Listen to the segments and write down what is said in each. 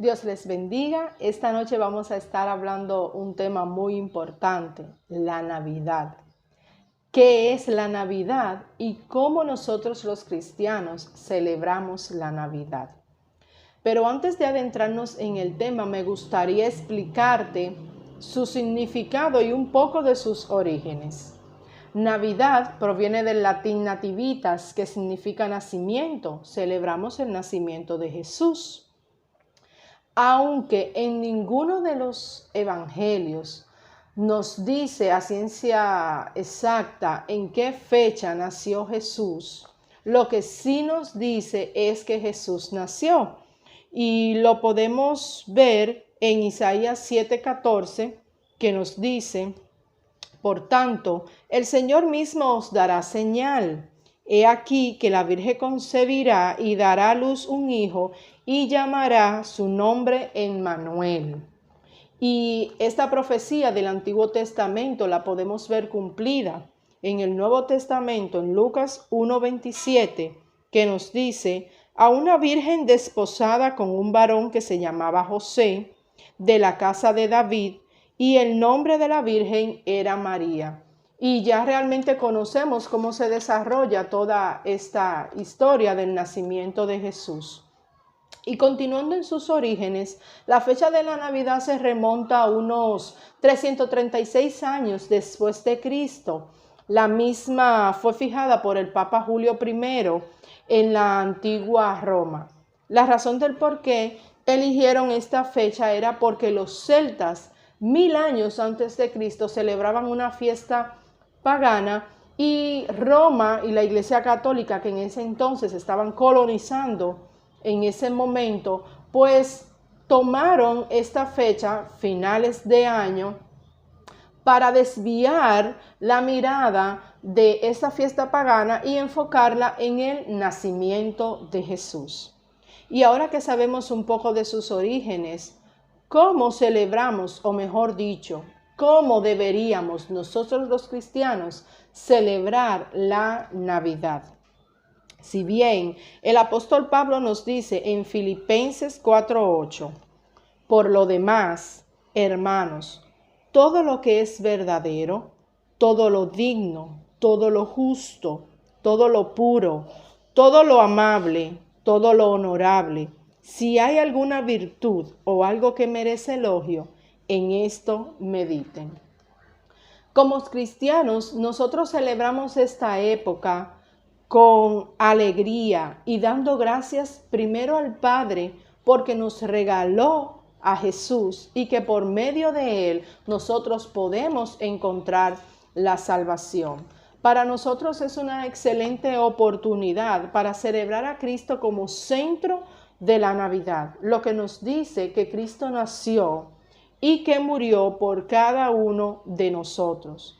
Dios les bendiga. Esta noche vamos a estar hablando un tema muy importante, la Navidad. ¿Qué es la Navidad y cómo nosotros los cristianos celebramos la Navidad? Pero antes de adentrarnos en el tema, me gustaría explicarte su significado y un poco de sus orígenes. Navidad proviene del latín nativitas, que significa nacimiento. Celebramos el nacimiento de Jesús. Aunque en ninguno de los evangelios nos dice a ciencia exacta en qué fecha nació Jesús, lo que sí nos dice es que Jesús nació. Y lo podemos ver en Isaías 7:14, que nos dice: por tanto, el Señor mismo os dará señal. He aquí que la Virgen concebirá y dará a luz un hijo y llamará su nombre Emmanuel. Y esta profecía del Antiguo Testamento la podemos ver cumplida en el Nuevo Testamento, en Lucas 1:27, que nos dice: a una virgen desposada con un varón que se llamaba José, de la casa de David, y el nombre de la virgen era María. Y ya realmente conocemos cómo se desarrolla toda esta historia del nacimiento de Jesús. Y continuando en sus orígenes, la fecha de la Navidad se remonta a unos 336 años después de Cristo. La misma fue fijada por el Papa Julio I en la antigua Roma. La razón del por qué eligieron esta fecha era porque los celtas, 1000 años antes de Cristo, celebraban una fiesta pagana, y Roma y la Iglesia Católica, que en ese entonces estaban colonizando en ese momento, pues tomaron esta fecha, finales de año, para desviar la mirada de esta fiesta pagana y enfocarla en el nacimiento de Jesús. Y ahora que sabemos un poco de sus orígenes, ¿cómo celebramos, o mejor dicho, cómo deberíamos nosotros los cristianos celebrar la Navidad? Si bien el apóstol Pablo nos dice en Filipenses 4:8, por lo demás, hermanos, todo lo que es verdadero, todo lo digno, todo lo justo, todo lo puro, todo lo amable, todo lo honorable, si hay alguna virtud o algo que merece elogio, en esto mediten. Como cristianos, nosotros celebramos esta época con alegría y dando gracias primero al Padre porque nos regaló a Jesús y que por medio de Él nosotros podemos encontrar la salvación. Para nosotros es una excelente oportunidad para celebrar a Cristo como centro de la Navidad, lo que nos dice que Cristo nació y que murió por cada uno de nosotros.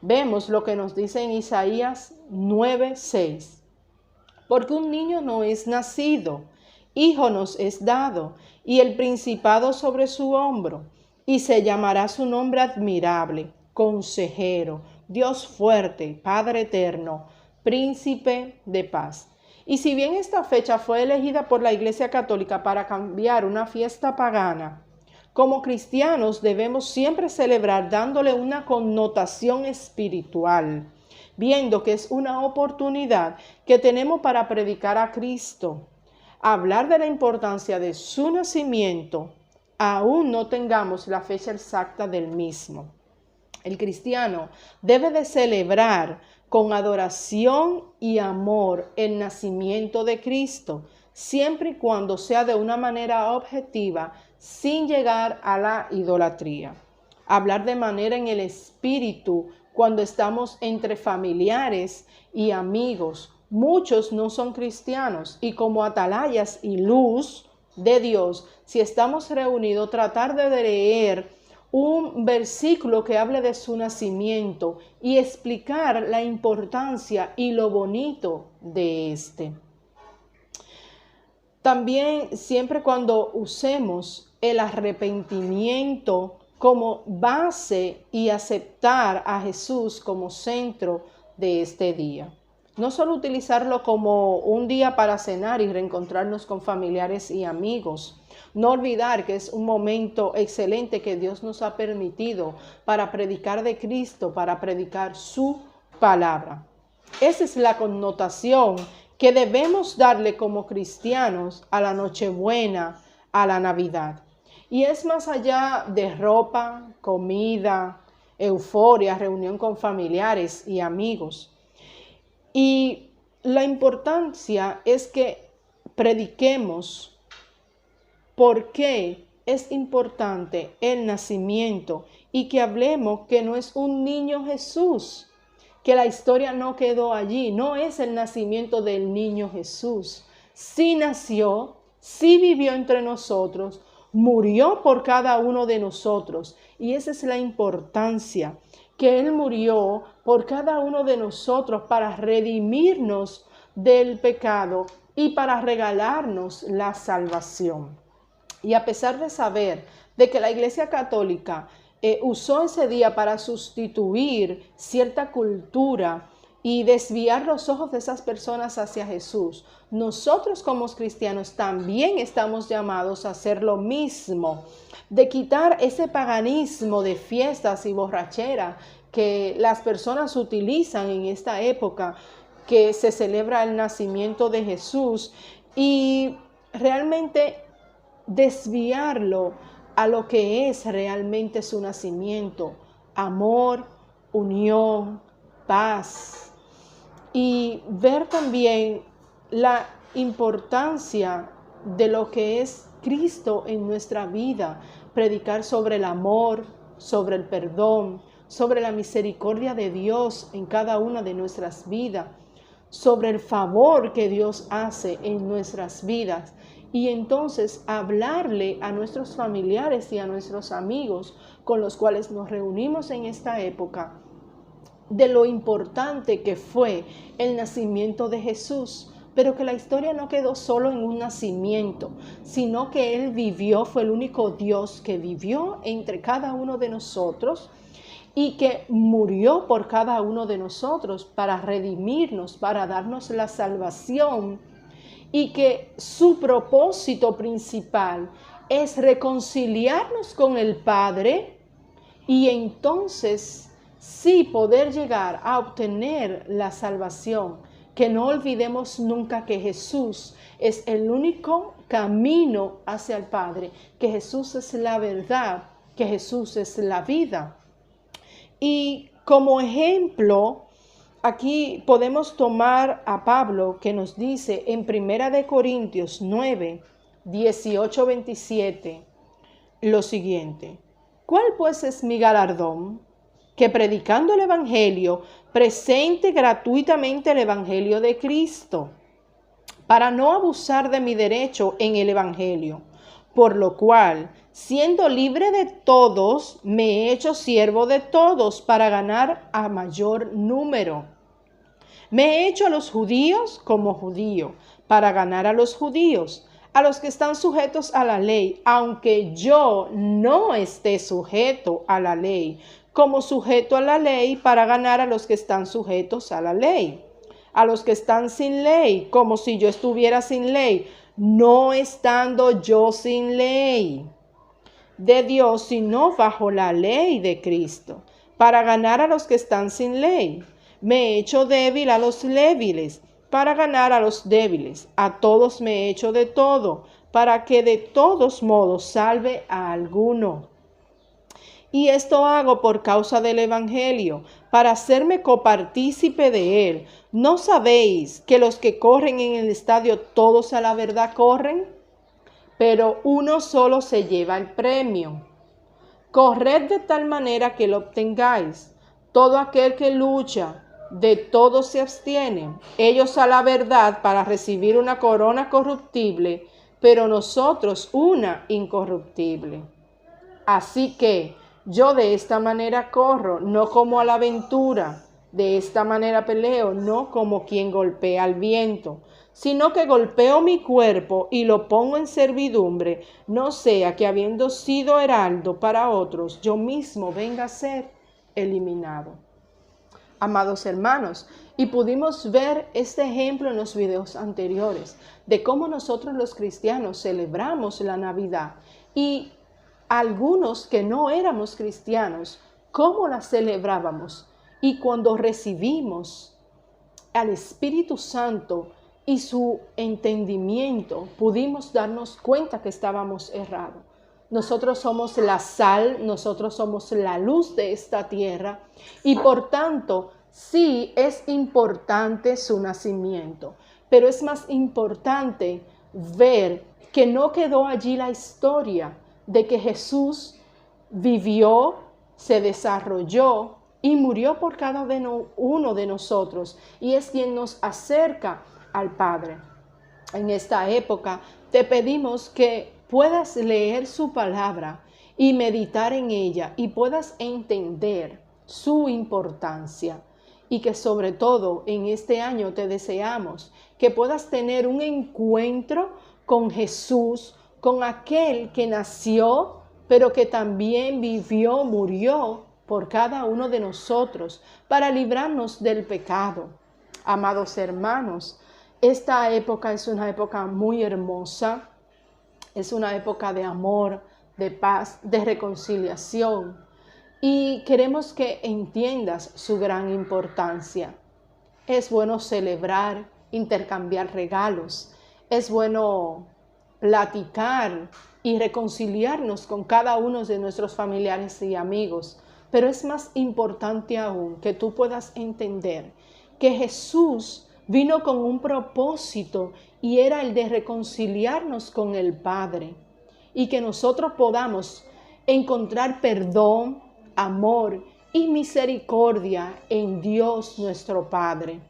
Vemos lo que nos dice en Isaías 9:6. Porque un niño no es nacido, hijo nos es dado, y el principado sobre su hombro, y se llamará su nombre admirable, consejero, Dios fuerte, Padre eterno, príncipe de paz. Y si bien esta fecha fue elegida por la Iglesia Católica para cambiar una fiesta pagana, como cristianos debemos siempre celebrar dándole una connotación espiritual, viendo que es una oportunidad que tenemos para predicar a Cristo, hablar de la importancia de su nacimiento, aún no tengamos la fecha exacta del mismo. El cristiano debe de celebrar con adoración y amor el nacimiento de Cristo, siempre y cuando sea de una manera objetiva, sin llegar a la idolatría. Hablar de manera en el espíritu cuando estamos entre familiares y amigos. Muchos no son cristianos y como atalayas y luz de Dios, si estamos reunidos, tratar de leer un versículo que hable de su nacimiento y explicar la importancia y lo bonito de este. También siempre cuando usemos el arrepentimiento como base y aceptar a Jesús como centro de este día. No solo utilizarlo como un día para cenar y reencontrarnos con familiares y amigos. No olvidar que es un momento excelente que Dios nos ha permitido para predicar de Cristo, para predicar su palabra. Esa es la connotación que debemos darle como cristianos a la Nochebuena, a la Navidad. Y es más allá de ropa, comida, euforia, reunión con familiares y amigos. Y la importancia es que prediquemos por qué es importante el nacimiento y que hablemos que no es un niño Jesús, que la historia no quedó allí, no es el nacimiento del niño Jesús. Sí nació, sí vivió entre nosotros, murió por cada uno de nosotros. Y esa es la importancia, que Él murió por cada uno de nosotros para redimirnos del pecado y para regalarnos la salvación. Y a pesar de saber de que la Iglesia Católica usó ese día para sustituir cierta cultura y desviar los ojos de esas personas hacia Jesús, nosotros como cristianos también estamos llamados a hacer lo mismo, de quitar ese paganismo de fiestas y borrachera que las personas utilizan en esta época que se celebra el nacimiento de Jesús, y realmente desviarlo a lo que es realmente su nacimiento: amor, unión, paz. Y ver también la importancia de lo que es Cristo en nuestra vida, predicar sobre el amor, sobre el perdón, sobre la misericordia de Dios en cada una de nuestras vidas, sobre el favor que Dios hace en nuestras vidas. Y entonces hablarle a nuestros familiares y a nuestros amigos con los cuales nos reunimos en esta época de lo importante que fue el nacimiento de Jesús, pero que la historia no quedó solo en un nacimiento, sino que Él vivió, fue el único Dios que vivió entre cada uno de nosotros y que murió por cada uno de nosotros para redimirnos, para darnos la salvación, y que su propósito principal es reconciliarnos con el Padre y entonces sí poder llegar a obtener la salvación. Que no olvidemos nunca que Jesús es el único camino hacia el Padre, que Jesús es la verdad, que Jesús es la vida. Y como ejemplo, aquí podemos tomar a Pablo, que nos dice en 1 Corintios 9, 18, 27, lo siguiente: ¿cuál pues es mi galardón? Que predicando el Evangelio, presente gratuitamente el Evangelio de Cristo, para no abusar de mi derecho en el Evangelio, por lo cual, siendo libre de todos, me he hecho siervo de todos para ganar a mayor número. Me he hecho a los judíos como judío, para ganar a los judíos, a los que están sujetos a la ley, aunque yo no esté sujeto a la ley, como sujeto a la ley para ganar a los que están sujetos a la ley, a los que están sin ley, como si yo estuviera sin ley, no estando yo sin ley de Dios, sino bajo la ley de Cristo, para ganar a los que están sin ley. Me he hecho débil a los débiles, para ganar a los débiles. A todos me he hecho de todo, para que de todos modos salve a alguno. Y esto hago por causa del Evangelio, para hacerme copartícipe de él. ¿No sabéis que los que corren en el estadio todos a la verdad corren? Pero uno solo se lleva el premio. Corred de tal manera que lo obtengáis. Todo aquel que lucha, de todo se abstiene. Ellos a la verdad para recibir una corona corruptible, pero nosotros una incorruptible. Así que yo de esta manera corro, no como a la aventura. De esta manera peleo, no como quien golpea al viento, sino que golpeo mi cuerpo y lo pongo en servidumbre, no sea que habiendo sido heraldo para otros, yo mismo venga a ser eliminado. amados hermanos. Y pudimos ver este ejemplo en los videos anteriores de cómo nosotros los cristianos celebramos la Navidad y algunos que no éramos cristianos, cómo la celebrábamos. Y cuando recibimos al Espíritu Santo y su entendimiento, pudimos darnos cuenta que estábamos errados. Nosotros somos la sal, nosotros somos la luz de esta tierra y por tanto, sí es importante su nacimiento, pero es más importante ver que no quedó allí la historia de que Jesús vivió, se desarrolló y murió por cada uno de nosotros y es quien nos acerca al Padre. En esta época te pedimos que puedas leer su palabra y meditar en ella y puedas entender su importancia y que sobre todo en este año te deseamos que puedas tener un encuentro con Jesús, con aquel que nació, pero que también vivió, murió por cada uno de nosotros para librarnos del pecado. Amados hermanos, esta época es una época muy hermosa, es una época de amor, de paz, de reconciliación y queremos que entiendas su gran importancia. Es bueno celebrar, intercambiar regalos, es bueno platicar y reconciliarnos con cada uno de nuestros familiares y amigos, pero es más importante aún que tú puedas entender que Jesús vino con un propósito y era el de reconciliarnos con el Padre y que nosotros podamos encontrar perdón, amor y misericordia en Dios nuestro Padre.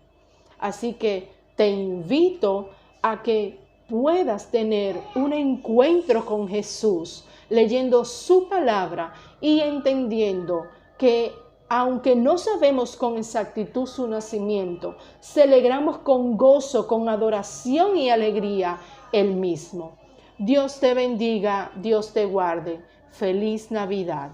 Así que te invito a que puedas tener un encuentro con Jesús leyendo su palabra y entendiendo que aunque no sabemos con exactitud su nacimiento, celebramos con gozo, con adoración y alegría el mismo. Dios te bendiga, Dios te guarde. Feliz Navidad.